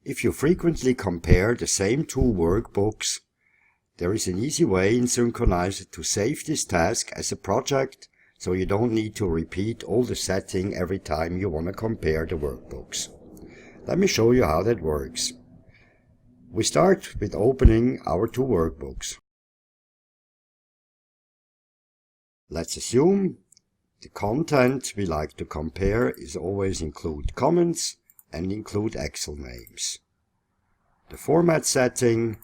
If you frequently compare the same two workbooks, there is an easy way in Synkronizer to save this task as a project, so you don't need to repeat all the setting every time you want to compare the workbooks. Let me show you how that works. We start with opening our two workbooks. Let's assume the content we like to compare is always include comments and include Excel names. The format setting,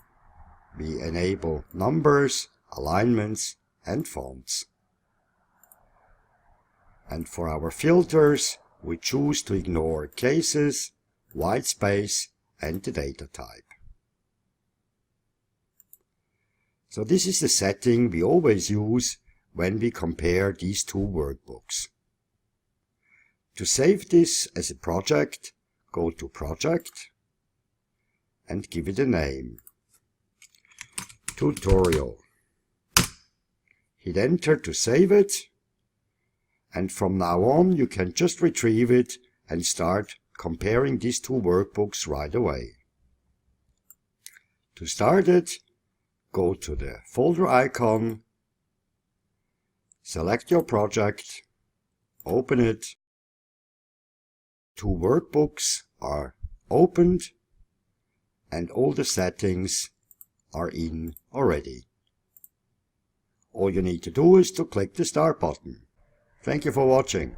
we enable numbers, alignments and fonts. And for our filters, we choose to ignore cases, white space and the data type. So this is the setting we always use when we compare these two workbooks. To save this as a project, go to Project and give it a name. Tutorial. Hit Enter to save it, and from now on you can just retrieve it and start comparing these two workbooks right away. To start it, go to the folder icon, select your project, open it. Two workbooks are opened and all the settings are in already. All you need to do is to click the Start button. Thank you for watching.